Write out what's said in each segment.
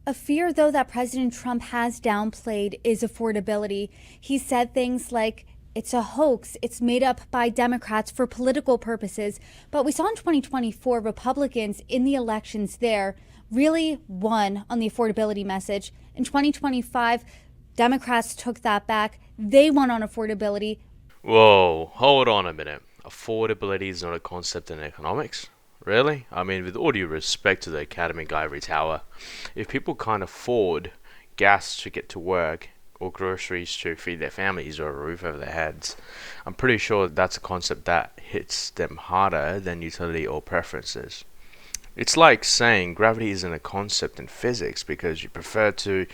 A fear, though, that President Trump has downplayed is affordability. He said things like, it's a hoax. It's made up by Democrats for political purposes. But we saw in 2024, Republicans in the elections there really won on the affordability message. In 2025, Democrats took that back. They won on affordability. Whoa, hold on a minute. Affordability is not a concept in economics? Really? I mean, with all due respect to the academic ivory tower, if people can't afford gas to get to work, or groceries to feed their families, or a roof over their heads, I'm pretty sure that's a concept that hits them harder than utility or preferences. It's like saying gravity isn't a concept in physics because you prefer to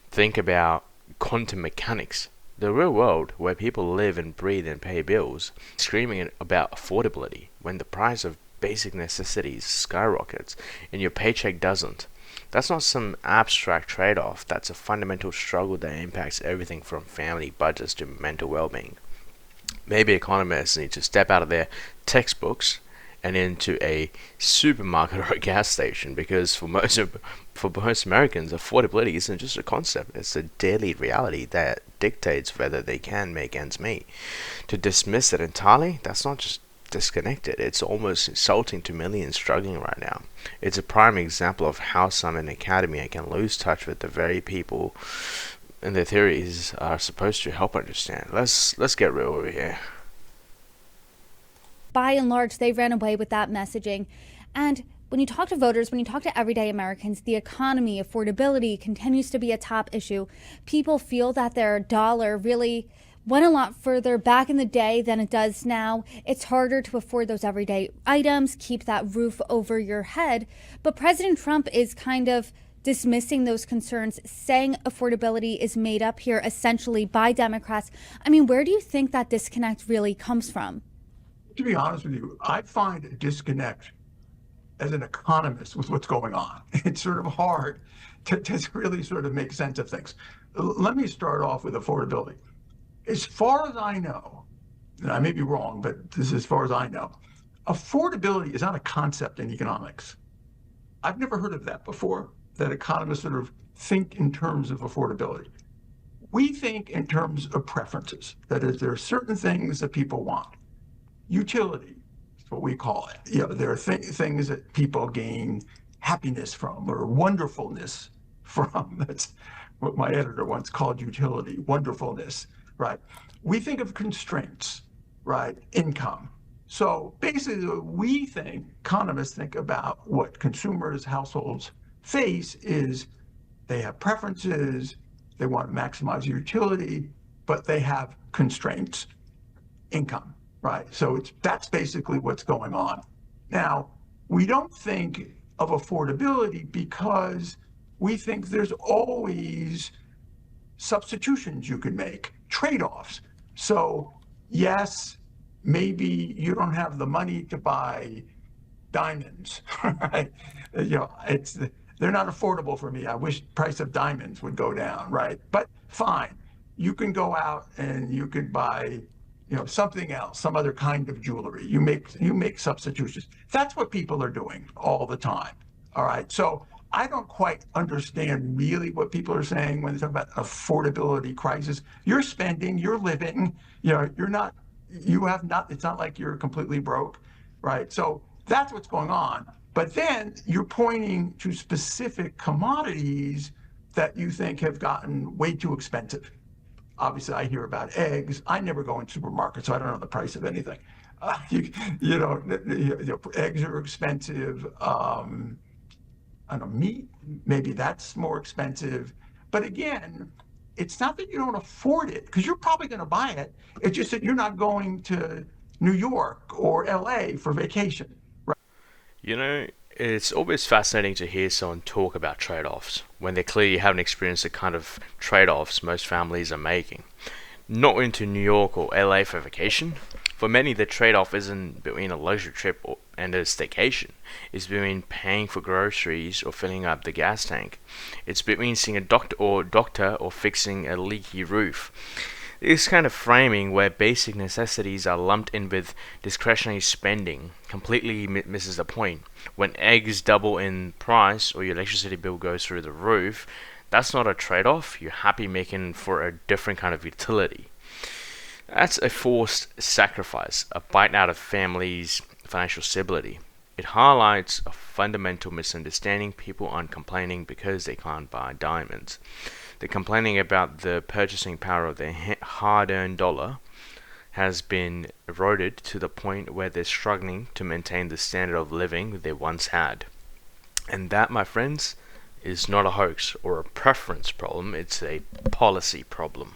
think about quantum mechanics. The real world, where people live and breathe and pay bills, screaming about affordability when the price of basic necessities skyrockets and your paycheck doesn't. That's not some abstract trade off, that's a fundamental struggle that impacts everything from family budgets to mental well being. Maybe economists need to step out of their textbooks and into a supermarket or a gas station because for most Americans, affordability isn't just a concept; it's a daily reality that dictates whether they can make ends meet. To dismiss it entirely, that's not just disconnected; it's almost insulting to millions struggling right now. It's a prime example of how some in academia can lose touch with the very people and their theories are supposed to help understand. Let's get real over here. By and large, they ran away with that messaging. And when you talk to voters, when you talk to everyday Americans, the economy, affordability continues to be a top issue. People feel that their dollar really went a lot further back in the day than it does now. It's harder to afford those everyday items, keep that roof over your head. But President Trump is kind of dismissing those concerns, saying affordability is made up here essentially by Democrats. I mean, where do you think that disconnect really comes from? To be honest with you, I find a disconnect as an economist with what's going on. It's sort of hard to really sort of make sense of things. Let me start off with affordability. As far as I know, and I may be wrong, but this is as far as I know, affordability is not a concept in economics. I've never heard of that before, that economists sort of think in terms of affordability. We think in terms of preferences. That is, there are certain things that people want. Utility is what we call it. There are things that people gain happiness from or wonderfulness from. That's what my editor once called utility, wonderfulness, right? We think of constraints, right? Income. So basically, we think, economists think about what consumers, households face is they have preferences, they want to maximize utility, but they have constraints, income. Right. So that's basically what's going on. Now, we don't think of affordability because we think there's always substitutions you can make, trade-offs. So yes, maybe you don't have the money to buy diamonds, right? It's they're not affordable for me. I wish price of diamonds would go down, right? But fine, you can go out and you could buy something else, some other kind of jewelry. You make substitutions. That's what people are doing all the time. All right. So I don't quite understand really what people are saying when they talk about affordability crisis. You're spending, you're living, you're not, you have not, it's not like you're completely broke, right? So that's what's going on. But then you're pointing to specific commodities that you think have gotten way too expensive. Obviously, I hear about eggs. I never go in supermarkets, so I don't know the price of anything. Eggs are expensive. I don't know, meat, maybe that's more expensive. But again, it's not that you don't afford it, because you're probably going to buy it. It's just that you're not going to New York or LA for vacation. You know, it's always fascinating to hear someone talk about trade offs when they clearly haven't experienced the kind of trade offs most families are making. Not into New York or LA for vacation. For many, the trade off isn't between a luxury trip and a staycation. It's between paying for groceries or filling up the gas tank. It's between seeing a doctor or fixing a leaky roof. This kind of framing, where basic necessities are lumped in with discretionary spending, completely misses the point. When eggs double in price or your electricity bill goes through the roof, that's not a trade off. You're happy making for a different kind of utility. That's a forced sacrifice, a bite out of families' financial stability. It highlights a fundamental misunderstanding. People aren't complaining because they can't buy diamonds. They're complaining about the purchasing power of their hard-earned dollar has been eroded to the point where they're struggling to maintain the standard of living they once had. And that, my friends, is not a hoax or a preference problem, it's a policy problem.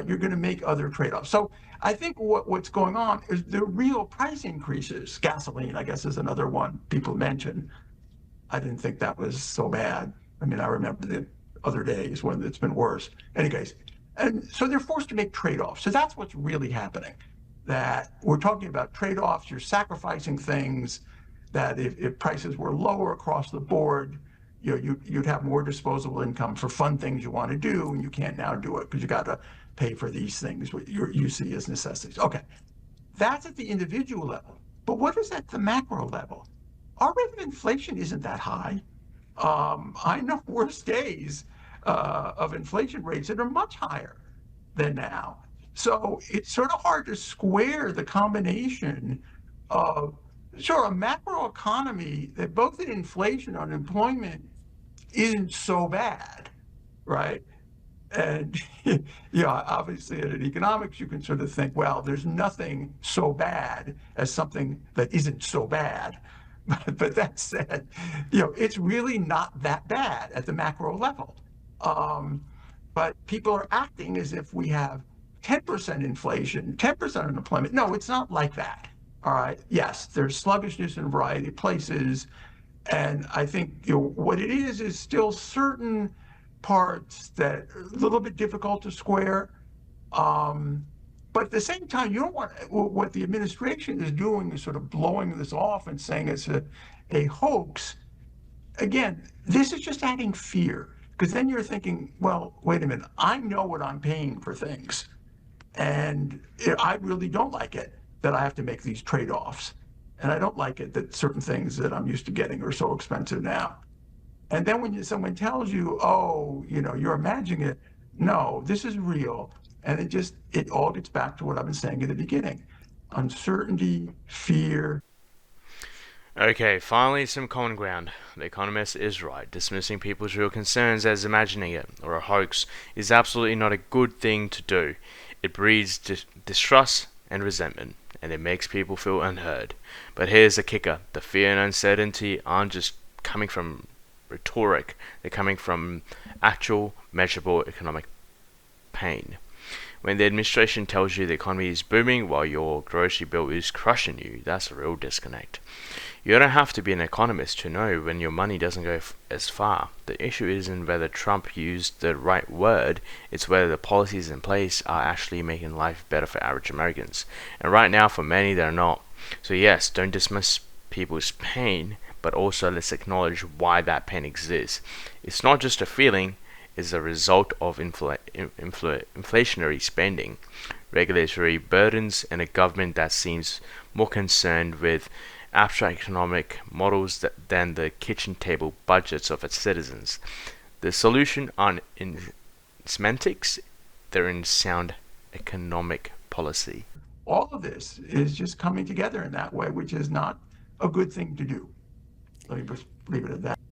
You're going to make other trade-offs. So I think what's going on is the real price increases. Gasoline, I guess, is another one people mention. I didn't think that was so bad. I mean, I remember the other days when it's been worse. Anyways, and so they're forced to make trade-offs. So that's what's really happening. That we're talking about trade-offs. You're sacrificing things that if prices were lower across the board, you'd have more disposable income for fun things you want to do, and you can't now do it because you got to pay for these things what you see as necessities. Okay, that's at the individual level. But what is at the macro level? Our rate of inflation isn't that high. I know worse days of inflation rates that are much higher than now. So it's sort of hard to square the combination of, sure, a macro economy that both in inflation and unemployment isn't so bad, right? And obviously in economics, you can sort of think, well, there's nothing so bad as something that isn't so bad. But that said, it's really not that bad at the macro level. But people are acting as if we have 10% inflation, 10% unemployment. No, it's not like that. All right. Yes, there's sluggishness in a variety of places. And I think what it is still certain parts that are a little bit difficult to square. But at the same time, you don't want what the administration is doing is sort of blowing this off and saying it's a hoax. Again, this is just adding fear because then you're thinking, well, wait a minute, I know what I'm paying for things. And I really don't like it that I have to make these trade-offs. And I don't like it that certain things that I'm used to getting are so expensive now. And then when someone tells you, oh, you're imagining it, no, this is real. And it all gets back to what I've been saying at the beginning. Uncertainty, fear. Okay, finally some common ground. The economist is right. Dismissing people's real concerns as imagining it or a hoax is absolutely not a good thing to do. It breeds distrust and resentment, and it makes people feel unheard. But here's the kicker. The fear and uncertainty aren't just coming from rhetoric. They're coming from actual, measurable economic pain. When the administration tells you the economy is booming while your grocery bill is crushing you, that's a real disconnect. You don't have to be an economist to know when your money doesn't go as far. The issue isn't whether Trump used the right word, it's whether the policies in place are actually making life better for average Americans. And right now, for many, they're not. So yes, don't dismiss people's pain, but also let's acknowledge why that pain exists. It's not just a feeling, it's a result of inflationary spending, regulatory burdens, and a government that seems more concerned with abstract economic models than the kitchen table budgets of its citizens. The solution aren't in semantics, they're in sound economic policy. All of this is just coming together in that way, which is not a good thing to do. Let me just leave it at that.